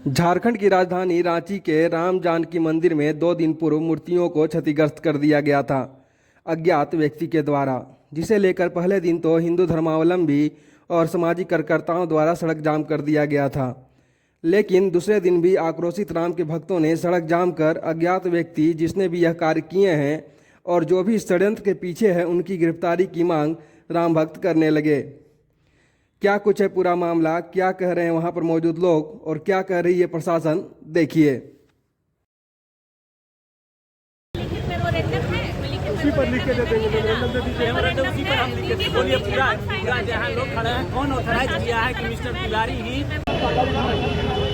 झारखंड की राजधानी रांची के राम जानकी मंदिर में 2 दिन पूर्व मूर्तियों को क्षतिग्रस्त कर दिया गया था अज्ञात व्यक्ति के द्वारा, जिसे लेकर पहले दिन तो हिंदू धर्मावलंबी और सामाजिक कार्यकर्ताओं द्वारा सड़क जाम कर दिया गया था। लेकिन दूसरे दिन भी आक्रोशित राम के भक्तों ने सड़क जाम कर अज्ञात व्यक्ति जिसने भी यह कार्य किए हैं और जो भी इस षड्यंत्र के पीछे है उनकी गिरफ्तारी की मांग राम भक्त करने लगे। क्या कुछ है पूरा मामला, क्या कह रहे हैं वहां पर मौजूद लोग और क्या कह रही है प्रशासन, देखिए। उसी पर लिख के दे देंगे, उसी पर हम लिख के बोलिए पूरा जहाँ लोग खड़े हैं कौन ऑथराइज किया है कि मिस्टर तिवारी ही।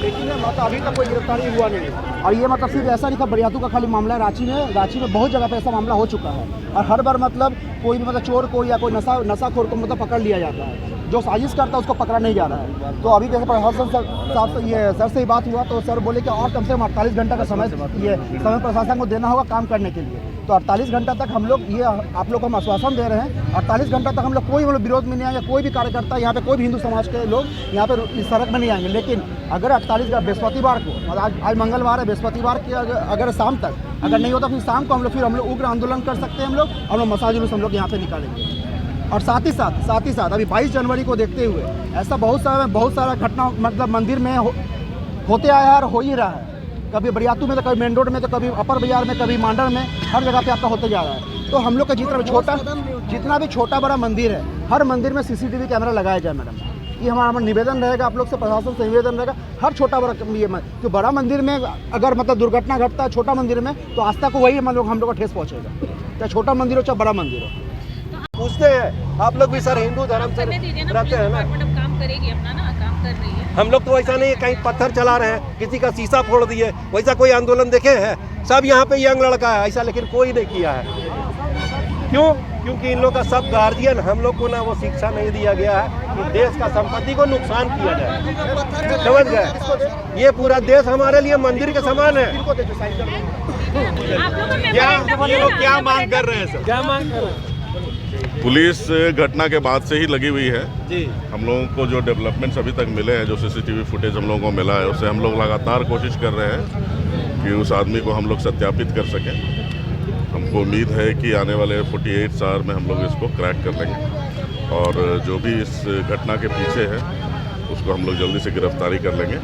लेकिन मतलब अभी तक कोई गिरफ्तारी हुआ नहीं है और ये मतलब सिर्फ ऐसा नहीं था बरियातू का खाली मामला है। रांची में बहुत जगह पे ऐसा मामला हो चुका है और हर बार मतलब कोई भी मतलब चोर को या कोई नशाखोर को मतलब पकड़ लिया जाता है, जो साजिश करता है उसको पकड़ा नहीं जा रहा है। तो अभी जैसे प्रशासन साहब से ये सर से ही बात हुआ तो सर बोले कि और कम से कम 48 घंटा का समय प्रशासन को देना होगा काम करने के लिए। तो 48 घंटा तक हम लोग ये आप लोग को हम आश्वासन दे रहे हैं, 48 घंटा तक हम लोग कोई विरोध में नहीं आएंगे, कोई भी कार्यकर्ता यहाँ पे कोई भी हिंदू समाज के लोग यहाँ पे इस सड़क में नहीं आएंगे। लेकिन अगर 48 बृहस्पतिवार को, आज मंगलवार है, बृहस्पतिवार की अगर शाम तक अगर नहीं होता फिर शाम को हम लोग उग्र आंदोलन कर सकते हैं। हम लोग मसाज जुलूस हम लोग यहाँ पे निकालेंगे। और साथ ही साथ अभी 22 जनवरी को देखते हुए ऐसा बहुत सारा घटना मतलब मंदिर में होते आया है और हो ही रहा है। कभी बरियातू में तो कभी मेन रोड में तो कभी अपर बाजार में कभी मांडर में, हर जगह पे आपका होते जा रहा है। तो हम लोग का जितना भी छोटा बड़ा मंदिर है, हर मंदिर में CCTV कैमरा लगाया जाए मैडम। ये हमारा निवेदन रहेगा आप लोग से, प्रशासन से निवेदन रहेगा। हर छोटा बड़ा ये तो बड़ा मंदिर में अगर मतलब दुर्घटना घटता है छोटा मंदिर में तो आस्था को वही हम लोग को ठेस पहुँचेगा, चाहे छोटा मंदिर हो चाहे बड़ा मंदिर हो। पूछते हैं आप लोग भी सर हिंदू धर्म से रहते हैं ना, काम करेगी अपना ना, काम कर रही है। हम लोग तो ऐसा नहीं है कहीं पत्थर चला रहे हैं, किसी का शीशा फोड़ दिए, वैसा कोई आंदोलन देखे हैं? सब यहाँ पे यंग लड़का है ऐसा, लेकिन कोई नहीं किया है। क्यों? क्योंकि इन लोग का सब गार्जियन हम लोग को ना वो शिक्षा नहीं दिया गया है कि देश का संपत्ति को नुकसान किया जाए। समझ गए? ये पूरा देश हमारे लिए मंदिर के समान है। क्या मांग कर रहे हैं सर? क्या मांग कर रहे हैं? पुलिस घटना के बाद से ही लगी हुई है जी। हम लोगों को जो डेवलपमेंट्स अभी तक मिले हैं, जो CCTV फुटेज हम लोगों को मिला है, उससे हम लोग लगातार कोशिश कर रहे हैं कि उस आदमी को हम लोग सत्यापित कर सकें। हमको उम्मीद है कि आने वाले 48 आवर में हम लोग इसको क्रैक कर लेंगे और जो भी इस घटना के पीछे है उसको हम लोग जल्दी से गिरफ्तारी कर लेंगे।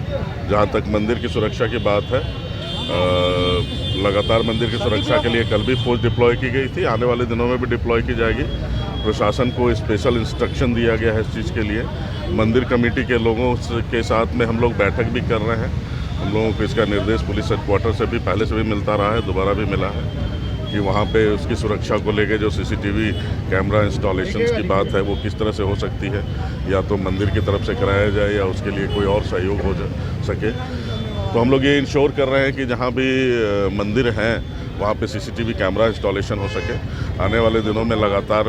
जहाँ तक मंदिर की सुरक्षा की बात है, लगातार मंदिर की सुरक्षा के लिए कल भी फोर्स डिप्लॉय की गई थी, आने वाले दिनों में भी डिप्लॉय की जाएगी। प्रशासन को स्पेशल इंस्ट्रक्शन दिया गया है इस चीज़ के लिए। मंदिर कमेटी के लोगों के साथ में हम लोग बैठक भी कर रहे हैं। हम लोगों को इसका निर्देश पुलिस हेडक्वार्टर से भी पहले से भी मिलता रहा है, दोबारा भी मिला है कि वहाँ पे उसकी सुरक्षा को लेके जो CCTV कैमरा इंस्टॉलेशंस की बात है वो किस तरह से हो सकती है, या तो मंदिर की तरफ से कराया जाए या उसके लिए कोई और सहयोग हो सके। तो हम लोग ये इंश्योर कर रहे हैं कि जहाँ भी मंदिर हैं वहाँ पे CCTV कैमरा इंस्टॉलेशन हो सके। आने वाले दिनों में लगातार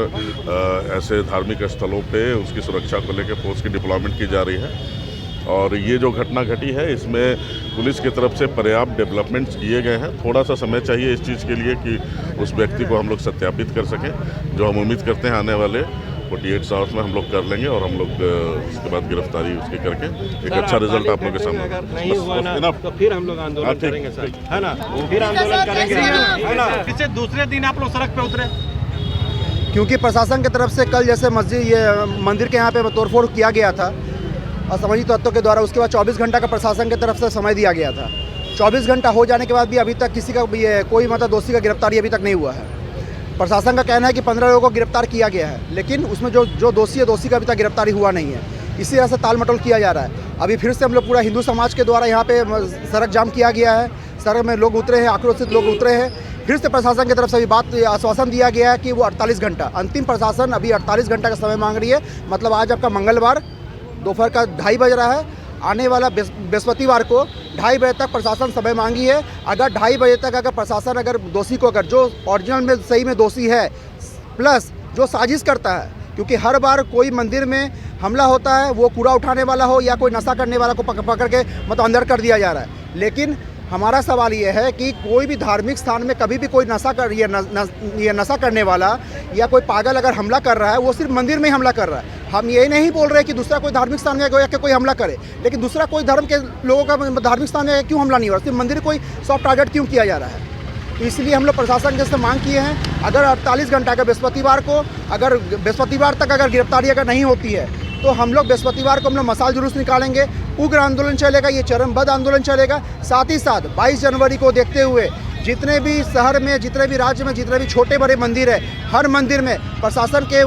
ऐसे धार्मिक स्थलों पे उसकी सुरक्षा को लेकर फोर्स की डिप्लॉयमेंट की जा रही है। और ये जो घटना घटी है इसमें पुलिस की तरफ से पर्याप्त डेवलपमेंट्स किए गए हैं। थोड़ा सा समय चाहिए इस चीज़ के लिए कि उस व्यक्ति को हम लोग सत्यापित कर सकें, जो हम उम्मीद करते हैं आने वाले 48 आवर्स में हम लोग कर लेंगे और हम लोग उसके बाद गिरफ्तारी उसकी करके एक अच्छा रिजल्ट आप लोग के सामने। अगर नहीं हुआ ना तो फिर हम लोग आंदोलन करेंगे सर, है ना? फिर आंदोलन करेंगे, है ना? इससे दूसरे दिन आप लोग सड़क पे उतरे क्योंकि प्रशासन की तरफ से कल जैसे मंदिर के यहाँ पे तोड़फोड़ किया गया था असामाजिक तत्वों के द्वारा, उसके बाद 24 घंटा का प्रशासन की तरफ से समय दिया गया था। 24 घंटा हो जाने के बाद भी अभी तक किसी का कोई मतलब दोषी का गिरफ्तारी अभी तक नहीं हुआ है। प्रशासन का कहना है कि 15 लोगों को गिरफ्तार किया गया है, लेकिन उसमें जो दोषी है दोषी का अभी तक गिरफ्तारी हुआ नहीं है। इसी तरह से ताल मटोल किया जा रहा है। अभी फिर से हम लोग पूरा हिंदू समाज के द्वारा यहाँ पे सड़क जाम किया गया है, सड़क में लोग उतरे हैं, आक्रोशित लोग उतरे हैं। फिर से प्रशासन की तरफ से भी आश्वासन दिया गया है कि वो 48 घंटा, अंतिम प्रशासन अभी 48 घंटा का समय मांग रही है। मतलब आज आपका मंगलवार दोपहर का 2:30 बज रहा है, आने वाला बृहस्पतिवार को 2:30 बजे तक प्रशासन समय मांगी है। अगर 2:30 बजे तक अगर प्रशासन अगर दोषी को, अगर जो ओरिजिनल में सही में दोषी है प्लस जो साजिश करता है, क्योंकि हर बार कोई मंदिर में हमला होता है, वो कूड़ा उठाने वाला हो या कोई नशा करने वाला को पकड़ के मतलब अंदर कर दिया जा रहा है। लेकिन हमारा सवाल ये है कि कोई भी धार्मिक स्थान में कभी भी कोई नशा करने वाला या कोई पागल अगर हमला कर रहा है वो सिर्फ मंदिर में ही हमला कर रहा है। हम ये नहीं बोल रहे कि दूसरा कोई धार्मिक स्थान में गया कि कोई हमला करे, लेकिन दूसरा कोई धर्म के लोगों का धार्मिक स्थान में क्यों हमला नहीं हो रहा, सिर्फ मंदिर कोई सॉफ्ट टारगेट क्यों किया जा रहा है। तो इसलिए हम लोग प्रशासन के से मांग किए हैं, अगर 48 घंटा का बृहस्पतिवार को अगर बृहस्पतिवार तक अगर गिरफ्तारी अगर नहीं होती है तो हम लोग बृहस्पतिवार को हम लोग मसाल जुलूस निकालेंगे, उग्र आंदोलन चलेगा, ये चरमबद्ध आंदोलन चलेगा। साथ ही साथ 22 जनवरी को देखते हुए जितने भी शहर में, जितने भी राज्य में, जितने भी छोटे बड़े मंदिर है, हर मंदिर में प्रशासन का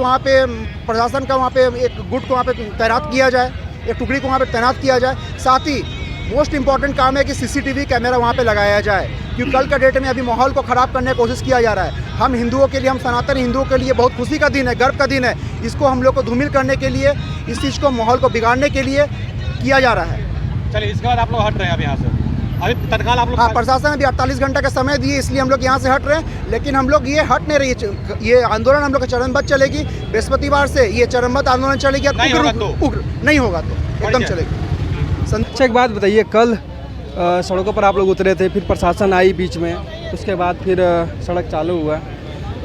वहाँ पे एक गुट को वहाँ पे तैनात किया जाए, एक टुकड़ी को वहाँ पे तैनात किया जाए। साथ ही मोस्ट इंपॉर्टेंट काम है कि CCTV कैमरा वहाँ पे लगाया जाए, क्योंकि कल का डेट में अभी माहौल को ख़राब करने की कोशिश किया जा रहा है। हम हिंदुओं के लिए, हम सनातन हिंदुओं के लिए बहुत खुशी का दिन है, गर्व का दिन है। इसको हम लोग को धूमिल करने के लिए, इस चीज़ को, माहौल को बिगाड़ने के लिए किया जा रहा है। चलिए, इसके बाद आप लोग हट रहे हैं अब यहाँ से, अभी तत्काल आप लोग? हाँ, प्रशासन अभी 48 घंटे का समय दिए, इसलिए हम लोग यहाँ से हट रहे हैं। लेकिन हम लोग ये हट नहीं रही, ये आंदोलन हम लोग का चरणबद्ध चलेगी। बृहस्पतिवार से ये चरणबद्ध आंदोलन चलेगी, उग्र नहीं होगा तो एकदम चलेगी। अच्छा, एक बात बताइए, कल सड़कों पर आप लोग उतरे थे, फिर प्रशासन आई बीच में, उसके बाद फिर सड़क चालू हुआ,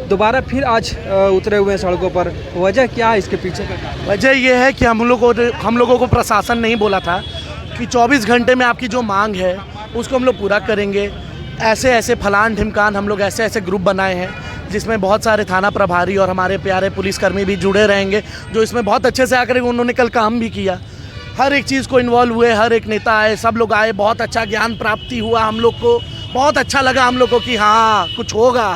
दोबारा फिर आज उतरे हुए हैं सड़कों पर, वजह क्या है इसके पीछे का? वजह ये है कि हम लोगों को प्रशासन नहीं बोला था कि 24 घंटे में आपकी जो मांग है उसको हम लोग पूरा करेंगे। ऐसे फलान ढिमकान हम लोग ऐसे ग्रुप बनाए हैं जिसमें बहुत सारे थाना प्रभारी और हमारे प्यारे पुलिसकर्मी भी जुड़े रहेंगे, जो इसमें बहुत अच्छे से आकर उन्होंने कल काम भी किया। हर एक चीज़ को इन्वॉल्व हुए, हर एक नेता आए, सब लोग आए, बहुत अच्छा ज्ञान प्राप्ति हुआ हम लोग को, बहुत अच्छा लगा हम लोग को कि हाँ कुछ होगा,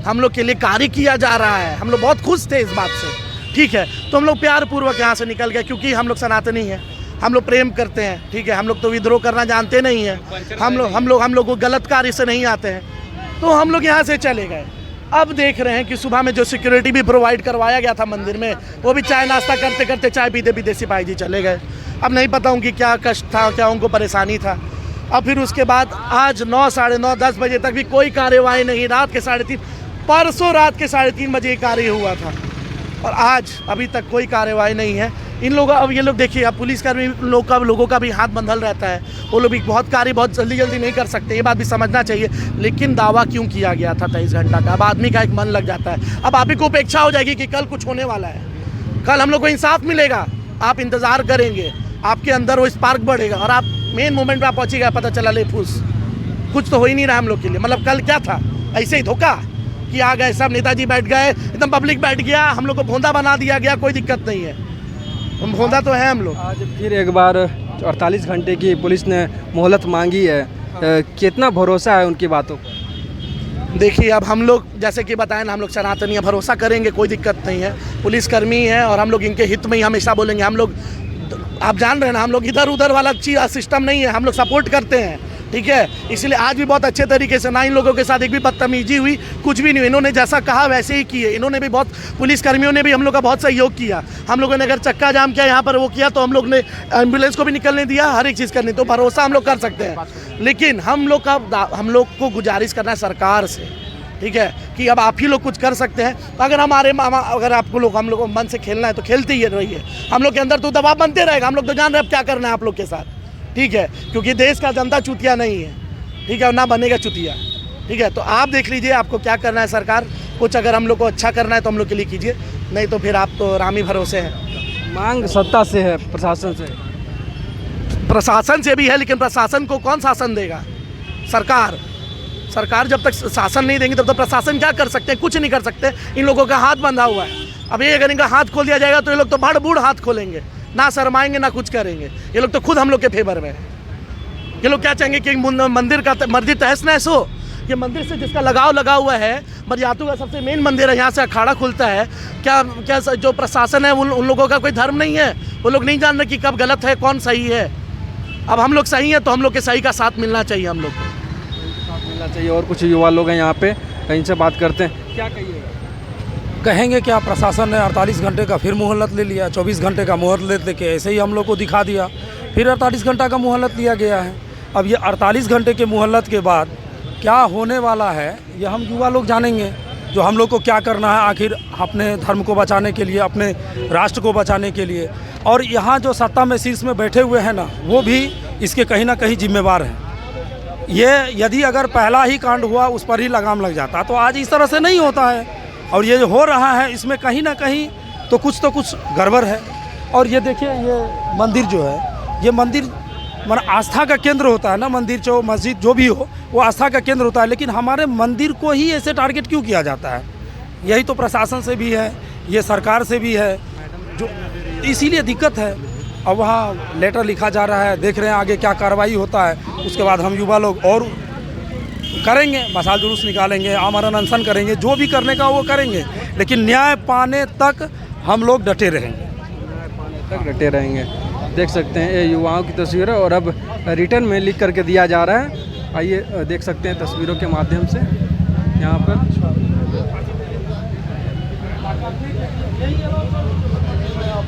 हम लोग के लिए कार्य किया जा रहा है। हम लोग बहुत खुश थे इस बात से, ठीक है। तो हम लोग प्यार पूर्वक यहाँ से निकल गए, क्योंकि हम लोग सनातनी हैं, हम लोग प्रेम करते हैं, ठीक है। हम लोग तो विद्रोह करना जानते नहीं हैं, हम लोग को गलत कार्य से नहीं आते हैं, तो हम लोग यहाँ से चले गए। अब देख रहे हैं कि सुबह में जो सिक्योरिटी भी प्रोवाइड करवाया गया था मंदिर में, वो भी चाय नाश्ता करते करते, चाय पीते पीते सिपाही जी चले गए। अब नहीं पता उनकी क्या कष्ट था, क्या उनको परेशानी था। अब फिर उसके बाद आज 9, साढ़े 9, 10 बजे तक भी कोई कार्यवाही नहीं, रात के 3:30, परसों रात के 3:30 बजे कार्य हुआ था, और आज अभी तक कोई कार्यवाही नहीं है। इन लोगों, अब ये लोग देखिए, अब पुलिसकर्मी लोगों का भी हाथ बंधल रहता है, वो लोग भी बहुत कार्य बहुत जल्दी नहीं कर सकते, ये बात भी समझना चाहिए। लेकिन दावा क्यों किया गया था 23 घंटा का? अब आदमी का एक मन लग जाता है, अब आप ही को उपेक्षा हो जाएगी कि कल कुछ होने वाला है, कल हम लोग को इंसाफ मिलेगा, आप इंतज़ार करेंगे, आपके अंदर वो स्पार्क बढ़ेगा, और आप मेन मोमेंट पे आप पहुँचेगा, पता चला ले फूस, कुछ तो हो ही नहीं रहा हम लोग के लिए। मतलब कल क्या था, ऐसे ही धोखा कि आ गए सब नेताजी बैठ गए, एकदम पब्लिक बैठ गया, हम लोग को भोंदा बना दिया गया, कोई दिक्कत नहीं है, हम भोंदा तो है हम लोग। आज फिर एक बार 48 घंटे की पुलिस ने मोहलत मांगी है, कितना भरोसा है उनकी बातों पर? देखिए, अब हम लोग जैसे कि बताएं ना, हम लोग सनातनी हैं, भरोसा करेंगे, कोई दिक्कत नहीं है। पुलिसकर्मी हैं और हम लोग इनके हित में ही हमेशा बोलेंगे। हम लोग, आप जान रहे हैं ना, हम लोग इधर उधर वाला चीज़ सिस्टम नहीं है, हम लोग सपोर्ट करते हैं, ठीक है। इसलिए आज भी बहुत अच्छे तरीके से, ना इन लोगों के साथ एक भी बदतमीजी हुई, कुछ भी नहीं। इन्होंने जैसा कहा वैसे ही किए, इन्होंने भी बहुत, पुलिसकर्मियों ने भी हम लोग का बहुत सहयोग किया। हम लोगों ने अगर चक्का जाम किया यहाँ पर वो किया, तो हम लोग ने एम्बुलेंस को भी निकलने दिया, हर एक चीज़ करनी। तो भरोसा हम लोग कर सकते हैं, लेकिन हम लोग को गुजारिश करना है सरकार से, ठीक है, कि अब आप ही लोग कुछ कर सकते हैं। अगर अगर आपको हम लोग को मन से खेलना है तो खेलते ही रहिए, हम लोग के अंदर तो दबाव बनते रहेगा। हम लोग तो जान रहे हैं अब क्या करना है आप लोग के साथ, ठीक है, क्योंकि देश का जनता चुतिया नहीं है, ठीक है, और ना बनेगा चुतिया, ठीक है। तो आप देख लीजिए आपको क्या करना है। सरकार कुछ अगर हम लोग को अच्छा करना है तो हम लोग के लिए कीजिए, नहीं तो फिर आप तो रामी भरोसे हैं। मांग सत्ता से है, प्रशासन से भी है, लेकिन प्रशासन को कौन शासन देगा? सरकार जब तक शासन नहीं देंगे तब तक प्रशासन क्या कर सकते हैं? कुछ नहीं कर सकते। इन लोगों का हाथ बंधा हुआ है। अब ये अगर इनका हाथ खोल दिया जाएगा तो ये लोग तो बड़ बूढ़ हाथ खोलेंगे, ना शर्माएंगे ना कुछ करेंगे। ये लोग तो खुद हम लोग के फेवर में है। ये लोग क्या चाहेंगे कि मंदिर का मर्जी तहस नहस हो। ये मंदिर से जिसका लगाव लगा हुआ है, बरियातू का सबसे मेन मंदिर है, यहाँ से अखाड़ा खुलता है। क्या जो प्रशासन है उन लोगों का कोई धर्म नहीं है? वो लोग नहीं जान रहे कि कब गलत है कौन सही है। अब हम लोग सही हैं तो हम लोग के सही का साथ मिलना चाहिए, हम लोग को मिलना चाहिए। और कुछ युवा लोग हैं यहाँ पे, कहीं से बात करते हैं, क्या कहिएगा? कहेंगे क्या, प्रशासन ने 48 घंटे का फिर मोहलत ले लिया, 24 घंटे का मोहलत लेके ऐसे ही हम लोग को दिखा दिया, फिर 48 घंटा का मोहलत लिया गया है। अब ये 48 घंटे के मोहलत के बाद क्या होने वाला है ये हम युवा लोग जानेंगे, जो हम लोग को क्या करना है आखिर अपने धर्म को बचाने के लिए, अपने राष्ट्र को बचाने के लिए। और यहाँ जो सत्ता में शीर्ष में बैठे हुए हैं ना, वो भी इसके कहीं ना कहीं जिम्मेवार हैं। ये यदि अगर पहला ही कांड हुआ उस पर ही लगाम लग जाता तो आज इस तरह से नहीं होता है। और ये जो हो रहा है इसमें कहीं ना कहीं तो कुछ गड़बड़ है। और ये देखिए ये मंदिर जो है, ये मंदिर माना आस्था का केंद्र होता है ना, मंदिर जो मस्जिद जो भी हो वो आस्था का केंद्र होता है, लेकिन हमारे मंदिर को ही ऐसे टारगेट क्यों किया जाता है? यही तो प्रशासन से भी है, ये सरकार से भी है, जो इसीलिए दिक्कत है। अब वहाँ लेटर लिखा जा रहा है, देख रहे हैं आगे क्या कार्रवाई होता है। उसके बाद हम युवा लोग और करेंगे, मसाल जुलूस निकालेंगे, आमरण अनशन करेंगे, जो भी करने का वो करेंगे, लेकिन न्याय पाने तक हम लोग डटे रहेंगे। डटे रहेंगे। देख सकते हैं ये युवाओं की तस्वीर है और अब रिटर्न में लिख करके दिया जा रहा है। आइए देख सकते हैं तस्वीरों के माध्यम से यहाँ पर।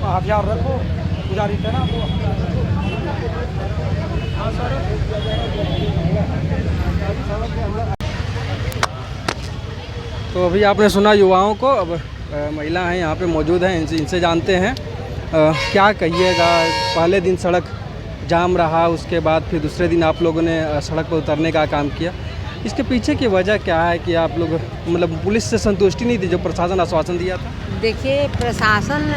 हथियार रखो, पुजारी थे ना तो अभी आपने सुना युवाओं को। अब महिला हैं यहाँ पे मौजूद हैं, इनसे जानते हैं क्या कहिएगा। पहले दिन सड़क जाम रहा, उसके बाद फिर दूसरे दिन आप लोगों ने सड़क पर उतरने का काम किया। इसके पीछे की वजह क्या है कि आप लोग मतलब पुलिस से संतुष्टि नहीं थी जो प्रशासन आश्वासन दिया था? देखिए, प्रशासन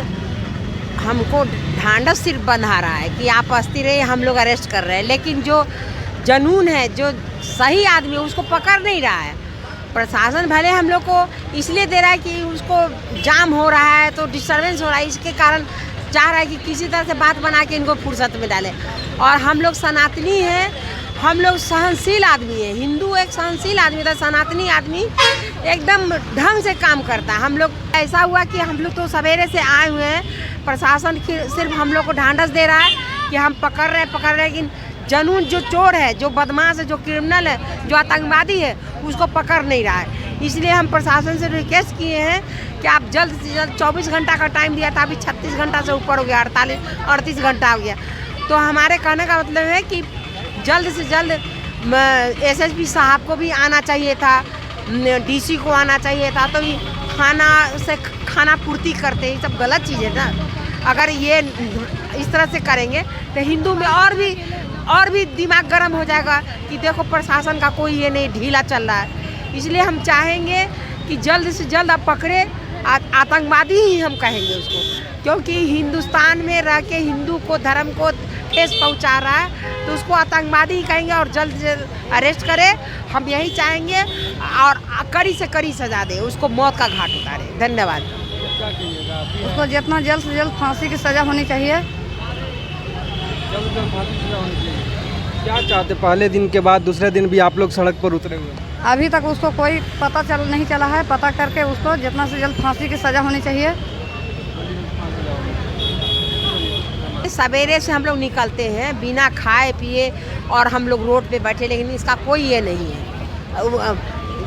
हमको ढांढस सिर्फ बंधा रहा है कि आप अस्थिर रहिए, हम लोग अरेस्ट कर रहे हैं, लेकिन जो जनून है, जो सही आदमी है, उसको पकड़ नहीं रहा है। प्रशासन भले हम लोग को इसलिए दे रहा है कि उसको जाम हो रहा है तो डिस्टर्बेंस हो रहा है, इसके कारण चाह रहा है कि किसी तरह से बात बना के इनको फुर्सत में डाले। और हम लोग सनातनी हैं, हम लोग सहनशील आदमी हैं। हिंदू एक सहनशील आदमी था, सनातनी आदमी एकदम ढंग से काम करता है। हम लोग ऐसा हुआ कि हम लोग तो सवेरे से आए हुए हैं, प्रशासन सिर्फ हम लोग को ढांढस दे रहा है कि हम पकड़ रहे हैं, लेकिन जनून जो चोर है, जो बदमाश है, जो क्रिमिनल है, जो आतंकवादी है, उसको पकड़ नहीं रहा है। इसलिए हम प्रशासन से रिक्वेस्ट किए हैं कि आप जल्द से जल्द 24 घंटा का टाइम दिया था, अभी 36 घंटा से ऊपर हो गया, 38 घंटा हो गया। तो हमारे कहने का मतलब है कि जल्द से जल्द एसएसपी साहब को भी आना चाहिए था, डीसी को आना चाहिए था, तो ये खाना पूर्ति करते, ये सब गलत चीज़ है ना। अगर ये इस तरह से करेंगे तो हिंदू में और भी दिमाग गर्म हो जाएगा कि देखो प्रशासन का कोई ये नहीं, ढीला चल रहा है। इसलिए हम चाहेंगे कि जल्द से जल्द आप पकड़े, आतंकवादी ही हम कहेंगे उसको, क्योंकि हिंदुस्तान में रह के हिंदू को, धर्म को ठेस पहुंचा रहा है, तो उसको आतंकवादी ही कहेंगे और जल्द से जल्द अरेस्ट करे। हम यही चाहेंगे और कड़ी से कड़ी सजा दे, उसको मौत का घाट उतारे। धन्यवाद। उसको जितना जल्द से जल्द फांसी की सज़ा होनी चाहिए। क्या चाहते? पहले दिन के बाद दूसरे दिन भी आप लोग सड़क पर उतरे हुए? अभी तक उसको कोई पता नहीं चला है। पता करके उसको जितना से जल्द फांसी की सज़ा होनी चाहिए। सवेरे से हम लोग निकलते हैं बिना खाए पिए और हम लोग रोड पे बैठे, लेकिन इसका कोई ये नहीं है।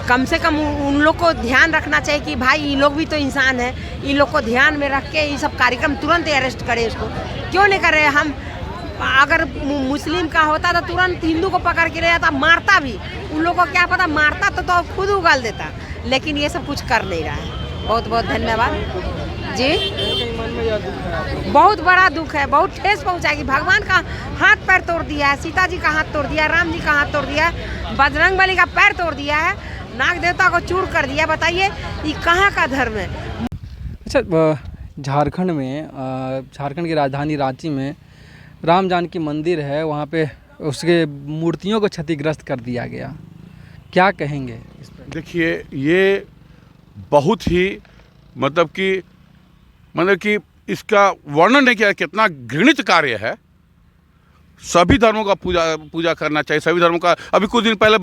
कम से कम उन लोग को ध्यान रखना चाहिए कि भाई ये लोग भी तो इंसान है, इन लोग को ध्यान में रख के ये सब कार्यक्रम तुरंत अरेस्ट करें। इसको क्यों नहीं कर रहे? हम अगर मुस्लिम का होता तो तुरंत हिंदू को पकड़ के ले जाता, मारता भी। उन लोगों को क्या पता, मारता तो खुद उगल देता, लेकिन ये सब कुछ कर नहीं रहा है। बहुत बहुत धन्यवाद जी। बहुत बड़ा दुख है, बहुत ठेस पहुंचाएगी। भगवान का हाथ पैर तोड़ दिया है, सीता जी का हाथ तोड़ दिया, राम जी का हाथ तोड़ दिया है, बजरंगबली का पैर तोड़ दिया है, नाग देवता को चूर कर दिया। बताइए ये कहाँ का धर्म है? अच्छा, झारखंड में, झारखंड की राजधानी रांची में राम जानकी मंदिर है, वहाँ पे उसके मूर्तियों को क्षतिग्रस्त कर दिया गया। क्या कहेंगे इस पर? देखिए, ये बहुत ही मतलब कि इसका वर्णन नहीं किया कितना घृणित कार्य है। सभी धर्मों का पूजा करना चाहिए, सभी धर्मों का। अभी कुछ दिन पहले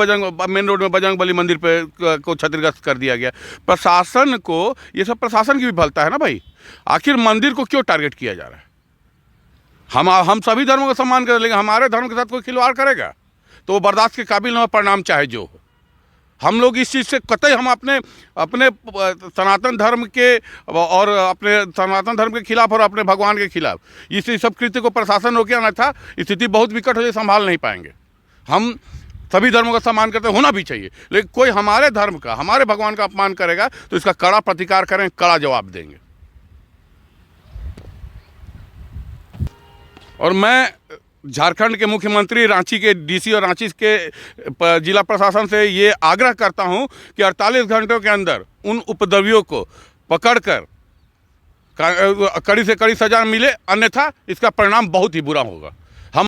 मेन रोड में बजरंगबली मंदिर पे को क्षतिग्रस्त कर दिया गया। प्रशासन को ये सब, प्रशासन की भी भलता है ना भाई। आखिर मंदिर को क्यों टारगेट किया जा रहा है? हम सभी धर्मों का सम्मान करें, लेकिन हमारे धर्म के साथ कोई खिलवाड़ करेगा तो वो बर्दाश्त के काबिल न हो, परिणाम चाहे जो हो। हम लोग इस चीज़ से कतई हम अपने सनातन धर्म के और अपने सनातन धर्म के खिलाफ और अपने भगवान के खिलाफ इस सब कृत्य को प्रशासन रोके, अन्यथा स्थिति बहुत विकट हो जाए, संभाल नहीं पाएंगे। हम सभी धर्मों का सम्मान करते होना भी चाहिए, लेकिन कोई हमारे धर्म का, हमारे भगवान का अपमान करेगा तो इसका कड़ा प्रतिकार करें, कड़ा जवाब देंगे। और मैं झारखंड के मुख्यमंत्री, रांची के डीसी और रांची के जिला प्रशासन से ये आग्रह करता हूं कि 48 घंटों के अंदर उन उपद्रवियों को पकड़कर कड़ी से कड़ी सजा मिले, अन्यथा इसका परिणाम बहुत ही बुरा होगा।